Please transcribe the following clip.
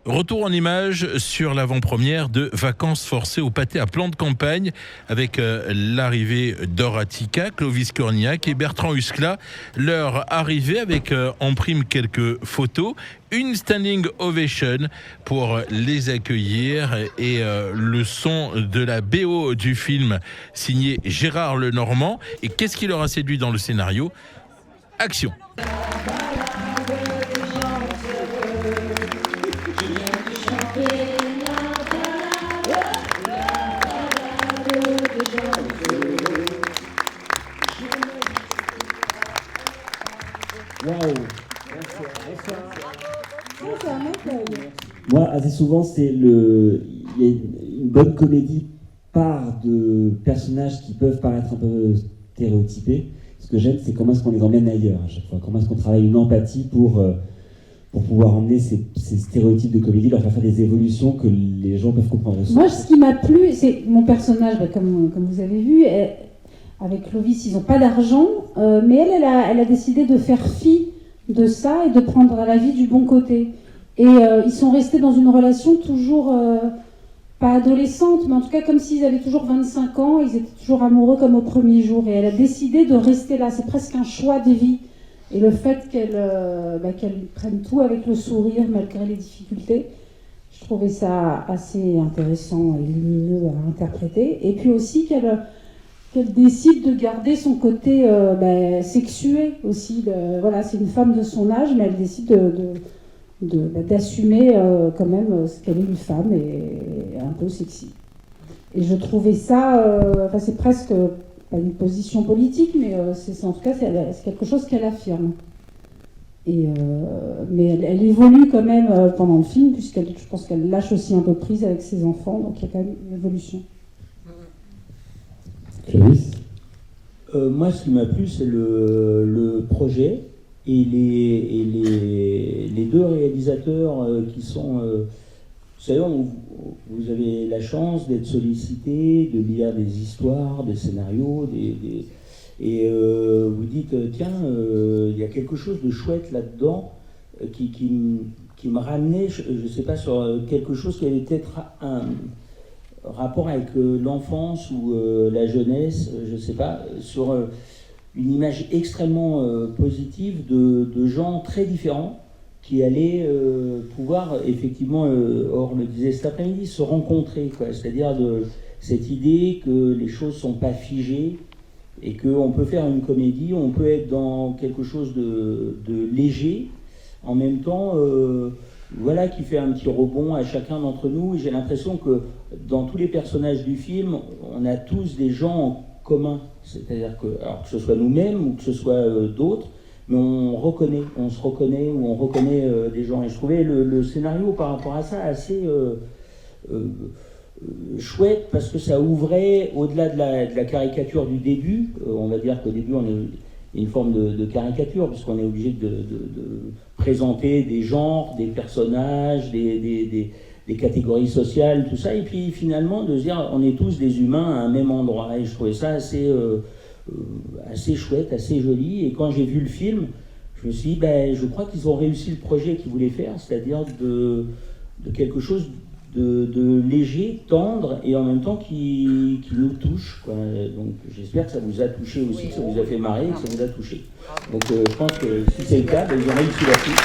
Retour en images sur l'avant-première de Vacances forcées au pâté à Plan de Campagne avec l'arrivée d'Horatica, Clovis Cornillac et Bertrand Huskla. Leur arrivée avec en prime quelques photos, une standing ovation pour les accueillir et le son de la BO du film signé Gérard Lenormand. Et qu'est-ce qui leur a séduit dans le scénario ? Action. Waouh! Moi, assez souvent, il y a une bonne comédie part de personnages qui peuvent paraître un peu stéréotypés. Ce que j'aime, c'est comment est-ce qu'on les emmène ailleurs à chaque fois. Comment est-ce qu'on travaille une empathie pour pouvoir emmener ces stéréotypes de comédie, leur faire des évolutions que les gens peuvent comprendre. Moi, ce qui m'a plu, c'est mon personnage, comme vous avez vu, avec Clovis, ils n'ont pas d'argent, mais elle a décidé de faire fi de ça et de prendre la vie du bon côté. Et ils sont restés dans une relation toujours, pas adolescente, mais en tout cas comme s'ils avaient toujours 25 ans, ils étaient toujours amoureux comme au premier jour. Et elle a décidé de rester là, c'est presque un choix de vie. Et le fait qu'elle prenne tout avec le sourire malgré les difficultés, je trouvais ça assez intéressant et lumineux à interpréter. Et puis aussi qu'elle décide de garder son côté sexué aussi. Voilà, c'est une femme de son âge, mais elle décide d'assumer quand même ce qu'elle est, une femme et un peu sexy. Et je trouvais ça, c'est presque pas une position politique, mais en tout cas c'est quelque chose qu'elle affirme. Et, mais elle évolue quand même pendant le film, je pense qu'elle lâche aussi un peu prise avec ses enfants, donc il y a quand même une évolution. Clovis ? Moi, ce qui m'a plu, c'est le projet et les deux réalisateurs qui sont... vous savez, vous avez la chance d'être sollicité, de lire des histoires, des scénarios, et vous dites, tiens, il y a quelque chose de chouette là-dedans qui me ramenait, je ne sais pas, sur quelque chose qui avait peut-être un rapport avec l'enfance ou la jeunesse, je ne sais pas, sur une image extrêmement positive de gens très différents qui allaient pouvoir, effectivement, Or le disait cet après-midi, se rencontrer, quoi. C'est-à-dire de cette idée que les choses ne sont pas figées et qu'on peut faire une comédie, on peut être dans quelque chose de léger, en même temps, voilà, qui fait un petit rebond à chacun d'entre nous. Et j'ai l'impression que dans tous les personnages du film, on a tous des gens en commun. C'est-à-dire que ce soit nous-mêmes ou que ce soit d'autres, mais on se reconnaît ou on reconnaît des gens. Et je trouvais le scénario par rapport à ça assez chouette, parce que ça ouvrait au-delà de la caricature du début. On va dire qu'au début, on est une forme de caricature, puisqu'on est obligé de présenter des genres, des personnages, des catégories sociales, tout ça, et puis finalement de se dire on est tous des humains à un même endroit. Et je trouvais ça assez chouette, assez joli. Et quand j'ai vu le film, je me suis dit, je crois qu'ils ont réussi le projet qu'ils voulaient faire, c'est-à-dire de quelque chose de léger, tendre, et en même temps qui nous touche, quoi. Donc j'espère que ça vous a touché aussi, que ça vous a fait marrer, que ça vous a touché. Donc je pense que si c'est le cas, ils ont réussi là-dessus.